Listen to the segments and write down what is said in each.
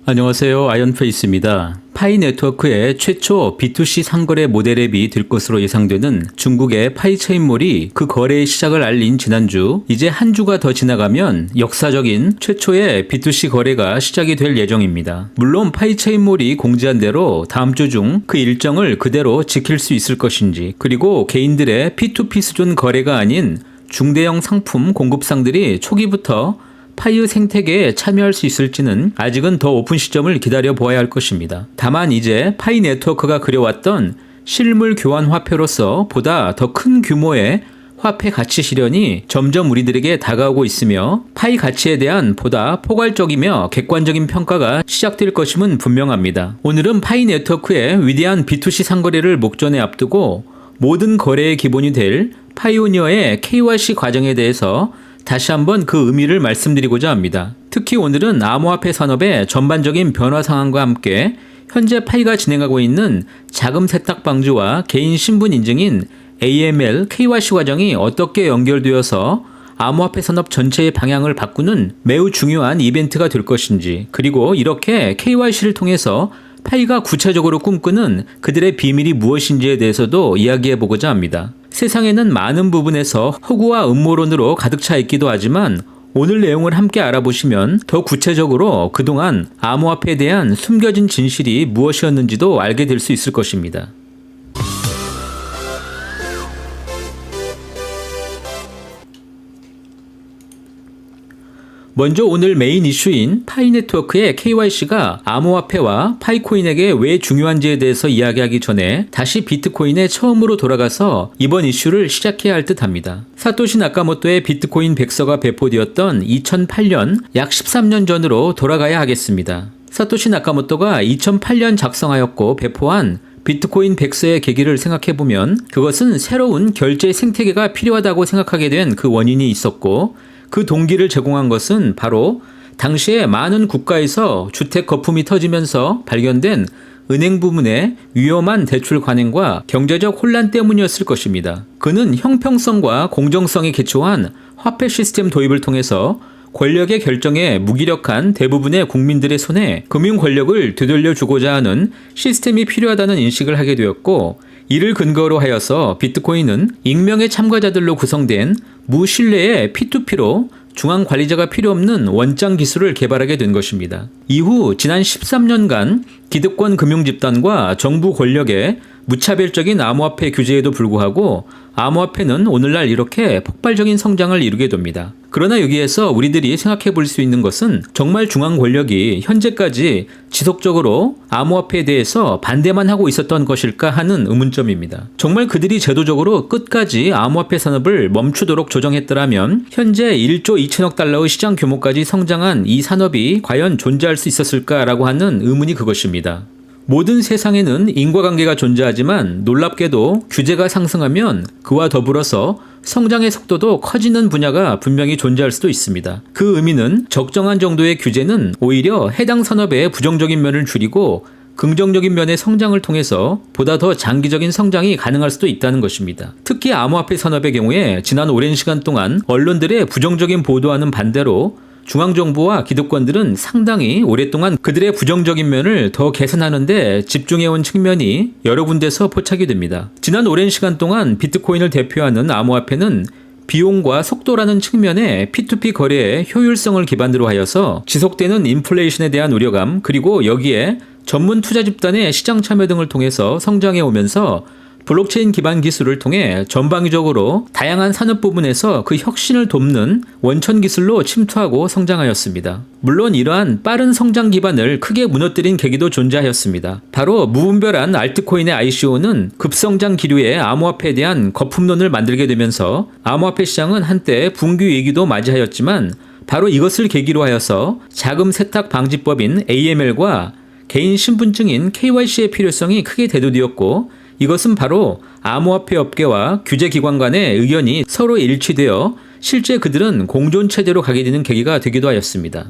안녕하세요. 아이언페이스입니다. 파이 네트워크의 최초 B2C 상거래 모델 앱이 될 것으로 예상되는 중국의 파이체인몰이 그 거래의 시작을 알린 지난주, 이제 한 주가 더 지나가면 역사적인 최초의 B2C 거래가 시작이 될 예정입니다. 물론 파이체인몰이 공지한 대로 다음 주 중 그 일정을 그대로 지킬 수 있을 것인지, 그리고 개인들의 P2P 수준 거래가 아닌 중대형 상품 공급상들이 초기부터 파이의 생태계에 참여할 수 있을지는 아직은 더 오픈 시점을 기다려 보아야 할 것입니다. 다만 이제 파이 네트워크가 그려왔던 실물 교환 화폐로서 보다 더 큰 규모의 화폐 가치 실현이 점점 우리들에게 다가오고 있으며 파이 가치에 대한 보다 포괄적이며 객관적인 평가가 시작될 것임은 분명합니다. 오늘은 파이 네트워크의 위대한 B2C 상거래를 목전에 앞두고 모든 거래의 기본이 될 파이오니어의 KYC 과정에 대해서 다시 한번 그 의미를 말씀드리고자 합니다. 특히 오늘은 암호화폐 산업의 전반적인 변화 상황과 함께 현재 파이가 진행하고 있는 자금 세탁 방지와 개인 신분 인증인 AML, KYC 과정이 어떻게 연결되어서 암호화폐 산업 전체의 방향을 바꾸는 매우 중요한 이벤트가 될 것인지, 그리고 이렇게 KYC를 통해서 파이가 구체적으로 꿈꾸는 그들의 비밀이 무엇인지에 대해서도 이야기해보고자 합니다. 세상에는 많은 부분에서 허구와 음모론으로 가득 차 있기도 하지만 오늘 내용을 함께 알아보시면 더 구체적으로 그동안 암호화폐에 대한 숨겨진 진실이 무엇이었는지도 알게 될 수 있을 것입니다. 먼저 오늘 메인 이슈인 파이 네트워크의 KYC가 암호화폐와 파이코인에게 왜 중요한지에 대해서 이야기하기 전에 다시 비트코인에 처음으로 돌아가서 이번 이슈를 시작해야 할 듯합니다. 사토시 나카모토의 비트코인 백서가 배포되었던 2008년 약 13년 전으로 돌아가야 하겠습니다. 사토시 나카모토가 2008년 작성하였고 배포한 비트코인 백서의 계기를 생각해보면 그것은 새로운 결제 생태계가 필요하다고 생각하게 된 그 원인이 있었고, 그 동기를 제공한 것은 바로 당시에 많은 국가에서 주택 거품이 터지면서 발견된 은행 부문의 위험한 대출 관행과 경제적 혼란 때문이었을 것입니다. 그는 형평성과 공정성이 기초한 화폐 시스템 도입을 통해서 권력의 결정에 무기력한 대부분의 국민들의 손에 금융 권력을 되돌려주고자 하는 시스템이 필요하다는 인식을 하게 되었고, 이를 근거로 하여서 비트코인은 익명의 참가자들로 구성된 무신뢰의 P2P로 중앙 관리자가 필요 없는 원장 기술을 개발하게 된 것입니다. 이후 지난 13년간 기득권 금융집단과 정부 권력의 무차별적인 암호화폐 규제에도 불구하고 암호화폐는 오늘날 이렇게 폭발적인 성장을 이루게 됩니다. 그러나 여기에서 우리들이 생각해 볼 수 있는 것은 정말 중앙 권력이 현재까지 지속적으로 암호화폐에 대해서 반대만 하고 있었던 것일까 하는 의문점입니다. 정말 그들이 제도적으로 끝까지 암호화폐 산업을 멈추도록 조정했더라면 현재 1조 2천억 달러의 시장 규모까지 성장한 이 산업이 과연 존재할 수 있었을까라고 하는 의문이 그것입니다. 모든 세상에는 인과관계가 존재하지만 놀랍게도 규제가 상승하면 그와 더불어서 성장의 속도도 커지는 분야가 분명히 존재할 수도 있습니다. 그 의미는 적정한 정도의 규제는 오히려 해당 산업의 부정적인 면을 줄이고 긍정적인 면의 성장을 통해서 보다 더 장기적인 성장이 가능할 수도 있다는 것입니다. 특히 암호화폐 산업의 경우에 지난 오랜 시간 동안 언론들의 부정적인 보도와는 반대로 중앙정부와 기득권들은 상당히 오랫동안 그들의 부정적인 면을 더 개선하는 데 집중해온 측면이 여러 군데서 포착이 됩니다. 지난 오랜 시간 동안 비트코인을 대표하는 암호화폐는 비용과 속도라는 측면의 P2P 거래의 효율성을 기반으로 하여서 지속되는 인플레이션에 대한 우려감, 그리고 여기에 전문 투자 집단의 시장 참여 등을 통해서 성장해 오면서 블록체인 기반 기술을 통해 전방위적으로 다양한 산업 부분에서 그 혁신을 돕는 원천 기술로 침투하고 성장하였습니다. 물론 이러한 빠른 성장 기반을 크게 무너뜨린 계기도 존재하였습니다. 바로 무분별한 알트코인의 ICO는 급성장 기류의 암호화폐에 대한 거품론을 만들게 되면서 암호화폐 시장은 한때 붕괴 위기도 맞이하였지만, 바로 이것을 계기로 하여서 자금 세탁 방지법인 AML과 개인 신분증인 KYC의 필요성이 크게 대두되었고, 이것은 바로 암호화폐 업계와 규제기관 간의 의견이 서로 일치되어 실제 그들은 공존체제로 가게 되는 계기가 되기도 하였습니다.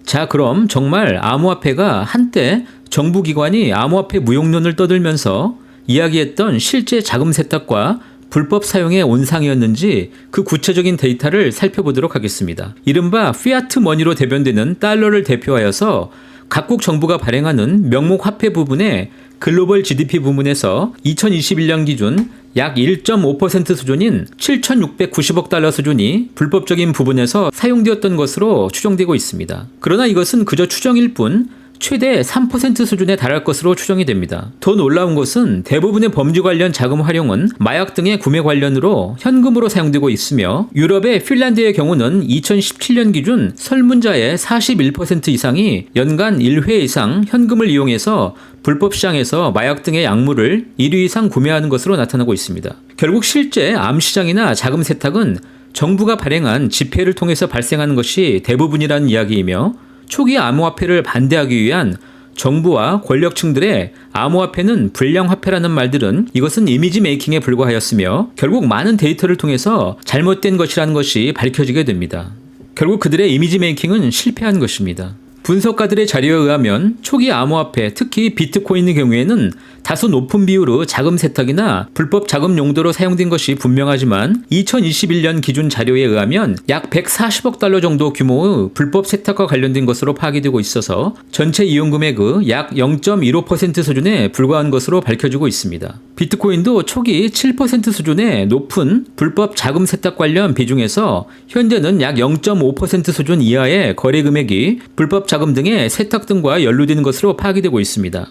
자, 그럼 정말 암호화폐가 한때 정부기관이 암호화폐 무용론을 떠들면서 이야기했던 실제 자금 세탁과 불법 사용의 온상이었는지 그 구체적인 데이터를 살펴보도록 하겠습니다. 이른바 피아트 머니로 대변되는 달러를 대표하여서 각국 정부가 발행하는 명목 화폐 부분의 글로벌 GDP 부문에서 2021년 기준 약 1.5% 수준인 7,690억 달러 수준이 불법적인 부분에서 사용되었던 것으로 추정되고 있습니다. 그러나 이것은 그저 추정일 뿐 최대 3% 수준에 달할 것으로 추정이 됩니다. 더 놀라운 것은 대부분의 범죄 관련 자금 활용은 마약 등의 구매 관련으로 현금으로 사용되고 있으며 유럽의 핀란드의 경우는 2017년 기준 설문자의 41% 이상이 연간 1회 이상 현금을 이용해서 불법 시장에서 마약 등의 약물을 1위 이상 구매하는 것으로 나타나고 있습니다. 결국 실제 암시장이나 자금 세탁은 정부가 발행한 지폐를 통해서 발생하는 것이 대부분이라는 이야기이며 초기 암호화폐를 반대하기 위한 정부와 권력층들의 암호화폐는 불량화폐라는 말들은 이것은 이미지 메이킹에 불과하였으며 결국 많은 데이터를 통해서 잘못된 것이라는 것이 밝혀지게 됩니다. 결국 그들의 이미지 메이킹은 실패한 것입니다. 분석가들의 자료에 의하면 초기 암호화폐, 특히 비트코인의 경우에는 다소 높은 비율의 자금 세탁이나 불법 자금 용도로 사용된 것이 분명하지만 2021년 기준 자료에 의하면 약 140억 달러 정도 규모의 불법 세탁과 관련된 것으로 파악이 되고 있어서 전체 이용 금액의 약 0.15% 수준에 불과한 것으로 밝혀지고 있습니다. 비트코인도 초기 7% 수준의 높은 불법 자금 세탁 관련 비중에서 현재는 약 0.5% 수준 이하의 거래 금액이 불법 자금 등의 세탁 등과 연루되는 것으로 파악이 되고 있습니다.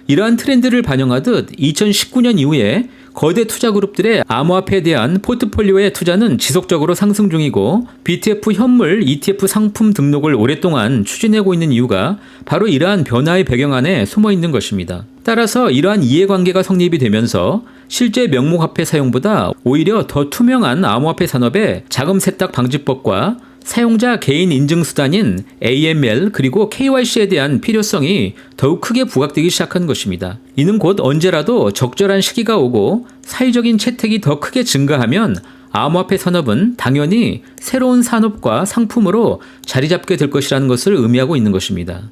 이러한 트렌드를 반영하듯 2019년 이후에 거대 투자 그룹들의 암호화폐에 대한 포트폴리오의 투자는 지속적으로 상승 중이고 BTF 현물 ETF 상품 등록을 오랫동안 추진하고 있는 이유가 바로 이러한 변화의 배경 안에 숨어 있는 것입니다. 따라서 이러한 이해관계가 성립이 되면서 실제 명목화폐 사용보다 오히려 더 투명한 암호화폐 산업의 자금 세탁 방지법과 사용자 개인 인증 수단인 AML 그리고 KYC에 대한 필요성이 더욱 크게 부각되기 시작한 것입니다. 이는 곧 언제라도 적절한 시기가 오고 사회적인 채택이 더 크게 증가하면 암호화폐 산업은 당연히 새로운 산업과 상품으로 자리 잡게 될 것이라는 것을 의미하고 있는 것입니다.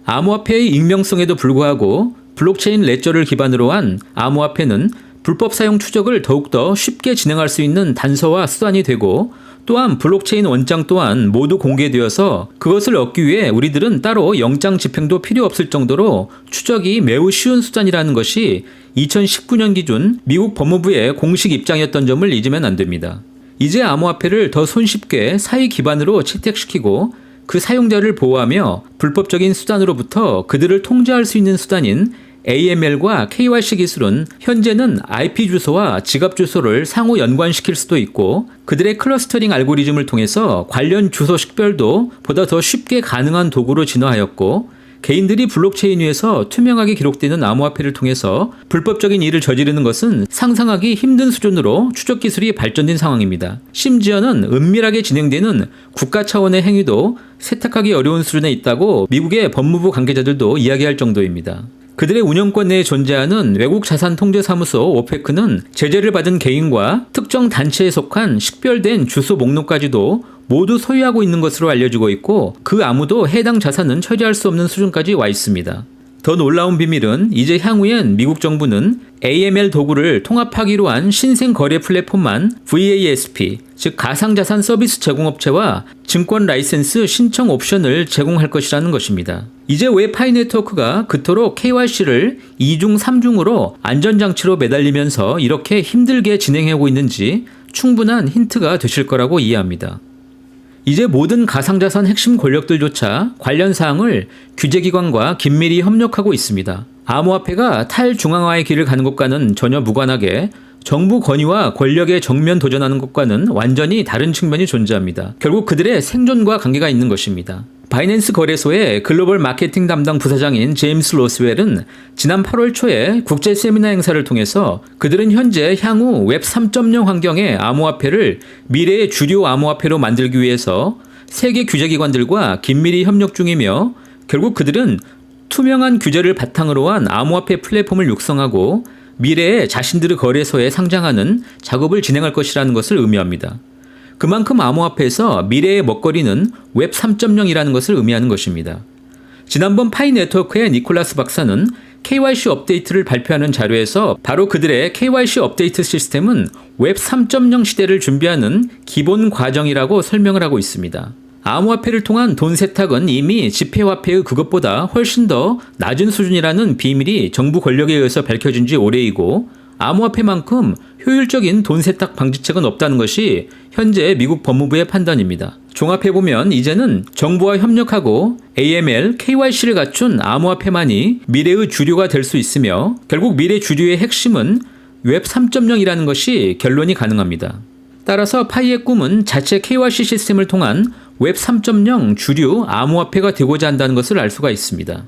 암호화폐의 익명성에도 불구하고 블록체인 레저를 기반으로 한 암호화폐는 불법 사용 추적을 더욱더 쉽게 진행할 수 있는 단서와 수단이 되고 또한 블록체인 원장 또한 모두 공개되어서 그것을 얻기 위해 우리들은 따로 영장 집행도 필요 없을 정도로 추적이 매우 쉬운 수단이라는 것이 2019년 기준 미국 법무부의 공식 입장이었던 점을 잊으면 안 됩니다. 이제 암호화폐를 더 손쉽게 사회 기반으로 채택시키고 그 사용자를 보호하며 불법적인 수단으로부터 그들을 통제할 수 있는 수단인 AML과 KYC 기술은 현재는 IP 주소와 지갑 주소를 상호 연관시킬 수도 있고 그들의 클러스터링 알고리즘을 통해서 관련 주소 식별도 보다 더 쉽게 가능한 도구로 진화하였고 개인들이 블록체인 위에서 투명하게 기록되는 암호화폐를 통해서 불법적인 일을 저지르는 것은 상상하기 힘든 수준으로 추적 기술이 발전된 상황입니다. 심지어는 은밀하게 진행되는 국가 차원의 행위도 세탁하기 어려운 수준에 있다고 미국의 법무부 관계자들도 이야기할 정도입니다. 그들의 운영권 내에 존재하는 외국 자산 통제 사무소 오페크는 제재를 받은 개인과 특정 단체에 속한 식별된 주소 목록까지도 모두 소유하고 있는 것으로 알려지고 있고 그 아무도 해당 자산은 처리할 수 없는 수준까지 와 있습니다. 더 놀라운 비밀은 이제 향후엔 미국 정부는 AML 도구를 통합하기로 한 신생 거래 플랫폼만 VASP, 즉 가상자산 서비스 제공업체와 증권 라이센스 신청 옵션을 제공할 것이라는 것입니다. 이제 왜 파이 네트워크가 그토록 KYC를 2중 3중으로 안전장치로 매달리면서 이렇게 힘들게 진행하고 있는지 충분한 힌트가 되실 거라고 이해합니다. 이제 모든 가상자산 핵심 권력들조차 관련 사항을 규제기관과 긴밀히 협력하고 있습니다. 암호화폐가 탈중앙화의 길을 가는 것과는 전혀 무관하게 정부 권위와 권력에 정면 도전하는 것과는 완전히 다른 측면이 존재합니다. 결국 그들의 생존과 관계가 있는 것입니다. 바이낸스 거래소의 글로벌 마케팅 담당 부사장인 제임스 로스웰은 지난 8월 초에 국제 세미나 행사를 통해서 그들은 현재 향후 웹 3.0 환경의 암호화폐를 미래의 주류 암호화폐로 만들기 위해서 세계 규제기관들과 긴밀히 협력 중이며 결국 그들은 투명한 규제를 바탕으로 한 암호화폐 플랫폼을 육성하고 미래에 자신들의 거래소에 상장하는 작업을 진행할 것이라는 것을 의미합니다. 그만큼 암호화폐에서 미래의 먹거리는 웹 3.0이라는 것을 의미하는 것입니다. 지난번 파이 네트워크의 니콜라스 박사는 KYC 업데이트를 발표하는 자료에서 바로 그들의 KYC 업데이트 시스템은 웹 3.0 시대를 준비하는 기본 과정이라고 설명을 하고 있습니다. 암호화폐를 통한 돈 세탁은 이미 지폐화폐의 그것보다 훨씬 더 낮은 수준이라는 비밀이 정부 권력에 의해서 밝혀진 지 오래이고, 암호화폐만큼 효율적인 돈 세탁 방지책은 없다는 것이 현재 미국 법무부의 판단입니다. 종합해보면 이제는 정부와 협력하고 AML, KYC를 갖춘 암호화폐만이 미래의 주류가 될 수 있으며, 결국 미래 주류의 핵심은 웹 3.0이라는 것이 결론이 가능합니다. 따라서 파이의 꿈은 자체 KYC 시스템을 통한 웹 3.0 주류 암호화폐가 되고자 한다는 것을 알 수가 있습니다.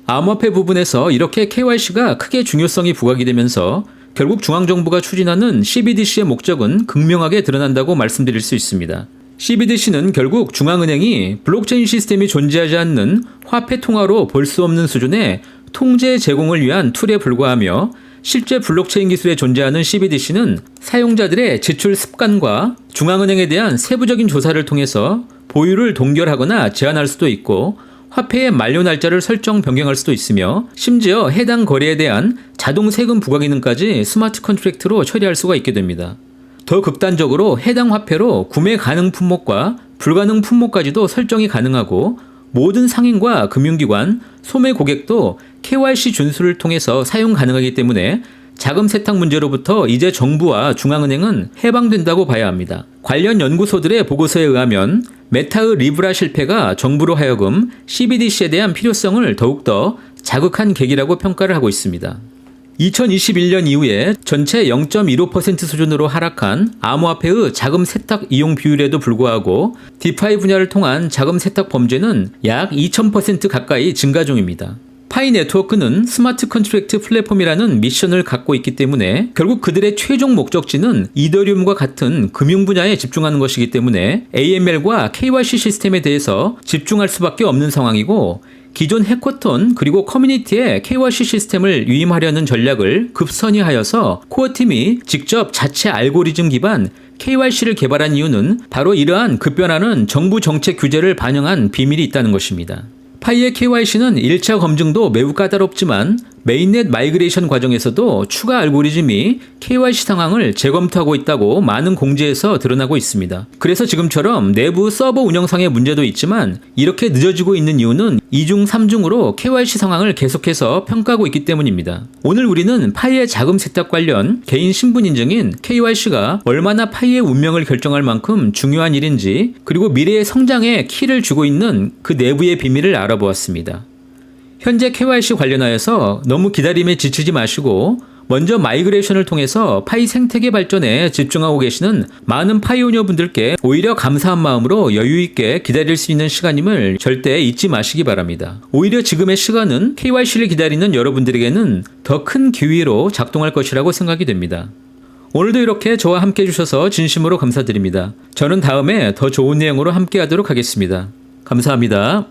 암호화폐 부분에서 이렇게 KYC가 크게 중요성이 부각이 되면서 결국 중앙정부가 추진하는 CBDC의 목적은 극명하게 드러난다고 말씀드릴 수 있습니다. CBDC는 결국 중앙은행이 블록체인 시스템이 존재하지 않는 화폐 통화로 볼 수 없는 수준의 통제 제공을 위한 툴에 불과하며, 실제 블록체인 기술에 존재하는 CBDC는 사용자들의 지출 습관과 중앙은행에 대한 세부적인 조사를 통해서 보유를 동결하거나 제한할 수도 있고, 화폐의 만료 날짜를 설정 변경할 수도 있으며, 심지어 해당 거래에 대한 자동 세금 부과 기능까지 스마트 컨트랙트로 처리할 수가 있게 됩니다. 더 극단적으로 해당 화폐로 구매 가능 품목과 불가능 품목까지도 설정이 가능하고, 모든 상인과 금융기관, 소매 고객도 KYC 준수를 통해서 사용 가능하기 때문에 자금 세탁 문제로부터 이제 정부와 중앙은행은 해방된다고 봐야 합니다. 관련 연구소들의 보고서에 의하면 메타의 리브라 실패가 정부로 하여금 CBDC에 대한 필요성을 더욱더 자극한 계기라고 평가를 하고 있습니다. 2021년 이후에 전체 0.15% 수준으로 하락한 암호화폐의 자금 세탁 이용 비율에도 불구하고 디파이 분야를 통한 자금 세탁 범죄는 약 2000% 가까이 증가 중입니다. 파이 네트워크는 스마트 컨트랙트 플랫폼이라는 미션을 갖고 있기 때문에 결국 그들의 최종 목적지는 이더리움과 같은 금융 분야에 집중하는 것이기 때문에 AML과 KYC 시스템에 대해서 집중할 수밖에 없는 상황이고, 기존 해커톤 그리고 커뮤니티에 KYC 시스템을 유임하려는 전략을 급선이 하여서 코어팀이 직접 자체 알고리즘 기반 KYC를 개발한 이유는 바로 이러한 급변하는 정부 정책 규제를 반영한 비밀이 있다는 것입니다. 파이의 KYC는 1차 검증도 매우 까다롭지만 메인넷 마이그레이션 과정에서도 추가 알고리즘이 KYC 상황을 재검토하고 있다고 많은 공지에서 드러나고 있습니다. 그래서 지금처럼 내부 서버 운영상의 문제도 있지만 이렇게 늦어지고 있는 이유는 2중, 3중으로 KYC 상황을 계속해서 평가하고 있기 때문입니다. 오늘 우리는 파이의 자금 세탁 관련 개인 신분 인증인 KYC가 얼마나 파이의 운명을 결정할 만큼 중요한 일인지, 그리고 미래의 성장에 키를 주고 있는 그 내부의 비밀을 알아보았습니다. 현재 KYC 관련하여서 너무 기다림에 지치지 마시고 먼저 마이그레이션을 통해서 파이 생태계 발전에 집중하고 계시는 많은 파이오니어분들께 오히려 감사한 마음으로 여유있게 기다릴 수 있는 시간임을 절대 잊지 마시기 바랍니다. 오히려 지금의 시간은 KYC를 기다리는 여러분들에게는 더 큰 기회로 작동할 것이라고 생각이 됩니다. 오늘도 이렇게 저와 함께 해주셔서 진심으로 감사드립니다. 저는 다음에 더 좋은 내용으로 함께 하도록 하겠습니다. 감사합니다.